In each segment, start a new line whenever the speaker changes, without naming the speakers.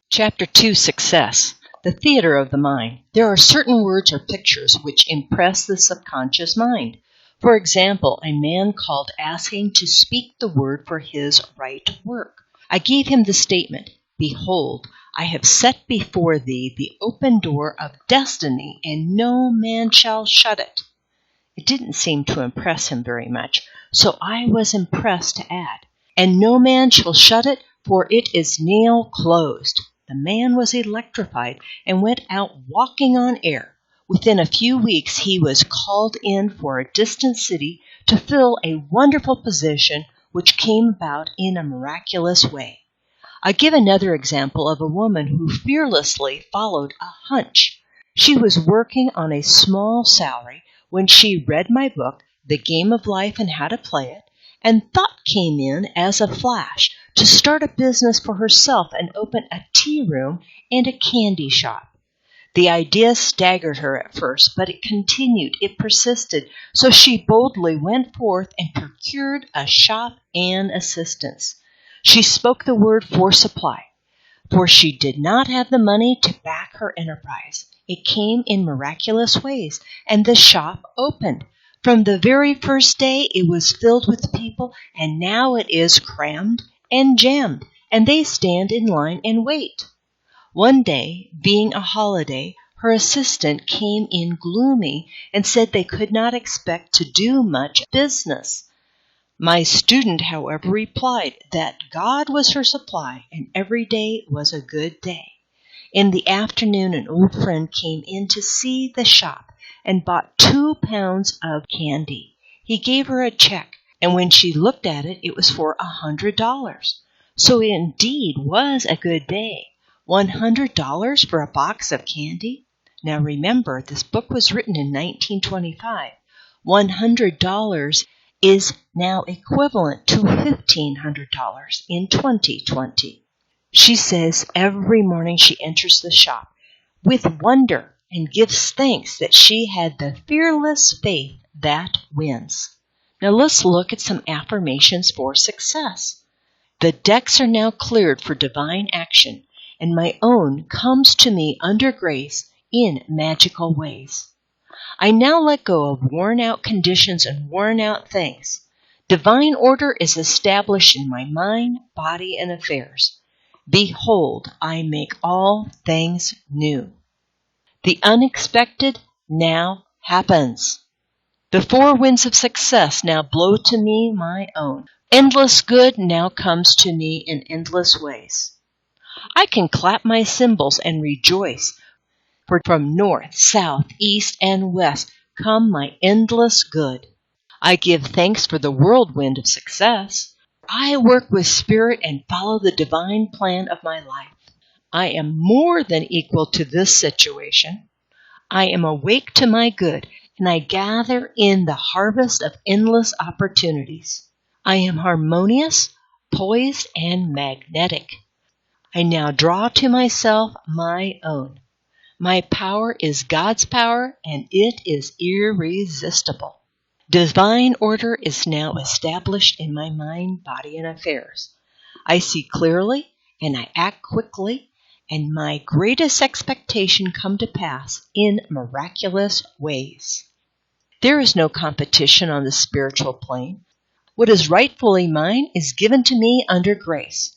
Chapter 2, Success. The Theater of the Mind. There are certain words or pictures which impress the subconscious mind. For example, a man called asking to speak the word for his right work. I gave him the statement, "Behold, I have set before thee the open door of destiny, and no man shall shut it." It didn't seem to impress him very much, so I was impressed to add, "And no man shall shut it, for it is nail closed." The man was electrified and went out walking on air. Within a few weeks, he was called in for a distant city to fill a wonderful position which came about in a miraculous way. I give another example of a woman who fearlessly followed a hunch. She was working on a small salary when she read my book, The Game of Life and How to Play It, and thought came in as a flash to start a business for herself and open a tea room and a candy shop. The idea staggered her at first, but it continued, it persisted, so she boldly went forth and procured a shop and assistants. She spoke the word for supply, for she did not have the money to back her enterprise. It came in miraculous ways, and the shop opened. From the very first day, it was filled with people, and now it is crammed and jammed, and they stand in line and wait. One day, being a holiday, her assistant came in gloomy and said they could not expect to do much business. My student, however, replied that God was her supply and every day was a good day. In the afternoon, an old friend came in to see the shop and bought 2 pounds of candy. He gave her a check, and when she looked at it, it was for $100. So it indeed was a good day. $100 for a box of candy? Now remember, this book was written in 1925. $100 is now equivalent to $1,500 in 2020. She says every morning she enters the shop with wonder and gives thanks that she had the fearless faith that wins. Now let's look at some affirmations for success. The decks are now cleared for divine action, and my own comes to me under grace in magical ways. I now let go of worn-out conditions and worn-out things. Divine order is established in my mind, body, and affairs. Behold, I make all things new. The unexpected now happens. The 4 winds of success now blow to me my own. Endless good now comes to me in endless ways. I can clap my cymbals and rejoice, for from north, south, east, and west come my endless good. I give thanks for the whirlwind of success. I work with spirit and follow the divine plan of my life. I am more than equal to this situation. I am awake to my good, and I gather in the harvest of endless opportunities. I am harmonious, poised, and magnetic. I now draw to myself my own. My power is God's power, and it is irresistible. Divine order is now established in my mind, body, and affairs. I see clearly, and I act quickly, and my greatest expectation come to pass in miraculous ways. There is no competition on the spiritual plane. What is rightfully mine is given to me under grace.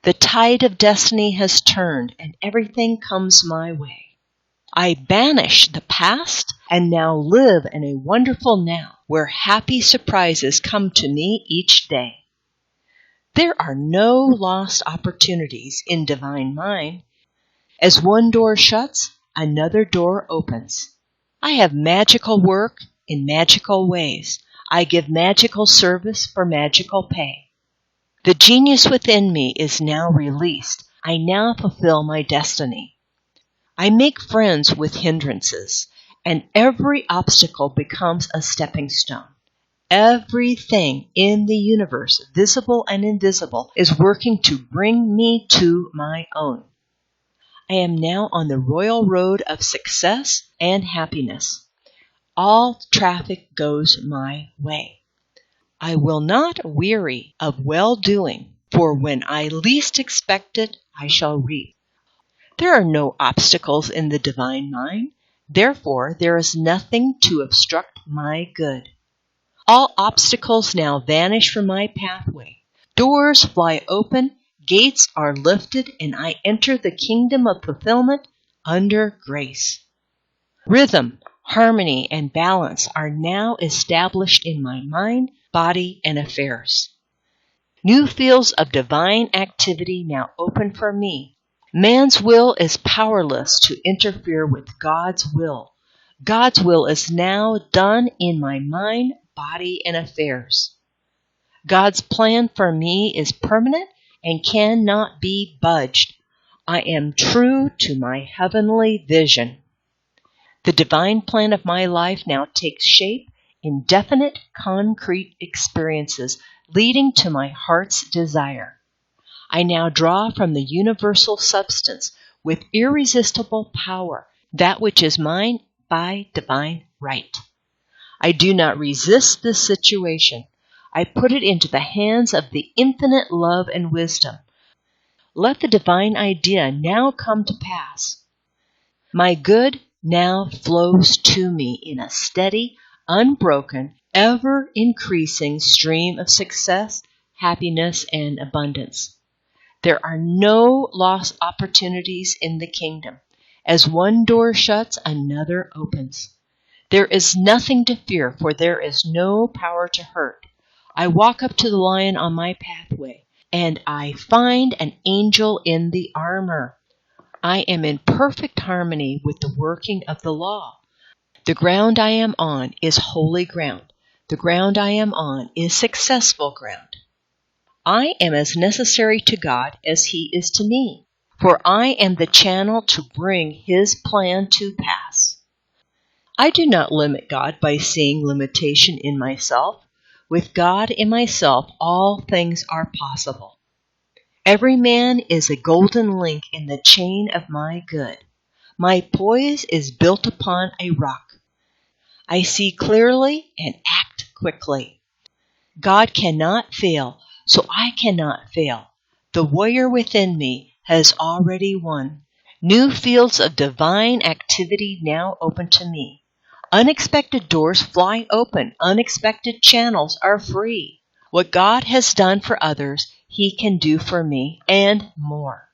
The tide of destiny has turned, and everything comes my way. I banish the past and now live in a wonderful now, where happy surprises come to me each day. There are no lost opportunities in divine mind. As one door shuts, another door opens. I have magical work in magical ways. I give magical service for magical pay. The genius within me is now released. I now fulfill my destiny. I make friends with hindrances, and every obstacle becomes a stepping stone. Everything in the universe, visible and invisible, is working to bring me to my own. I am now on the royal road of success and happiness. All traffic goes my way. I will not weary of well-doing, for when I least expect it, I shall reap. There are no obstacles in the divine mind. Therefore, there is nothing to obstruct my good. All obstacles now vanish from my pathway. Doors fly open, gates are lifted, and I enter the kingdom of fulfillment under grace. Rhythm, harmony, and balance are now established in my mind, body, and affairs. New fields of divine activity now open for me. Man's will is powerless to interfere with God's will. God's will is now done in my mind, body, and affairs. God's plan for me is permanent and cannot be budged. I am true to my heavenly vision. The divine plan of my life now takes shape in definite, concrete experiences leading to my heart's desire. I now draw from the universal substance with irresistible power that which is mine by divine right. I do not resist this situation. I put it into the hands of the infinite love and wisdom. Let the divine idea now come to pass. My good now flows to me in a steady, unbroken, ever-increasing stream of success, happiness, and abundance. There are no lost opportunities in the kingdom. As one door shuts, another opens. There is nothing to fear, for there is no power to hurt. I walk up to the lion on my pathway, and I find an angel in the armor. I am in perfect harmony with the working of the law. The ground I am on is holy ground. The ground I am on is successful ground. I am as necessary to God as He is to me, for I am the channel to bring His plan to pass. I do not limit God by seeing limitation in myself. With God in myself, all things are possible. Every man is a golden link in the chain of my good. My poise is built upon a rock. I see clearly and act quickly. God cannot fail, so I cannot fail. The warrior within me has already won. New fields of divine activity now open to me. Unexpected doors fly open. Unexpected channels are free. What God has done for others, He can do for me, and more.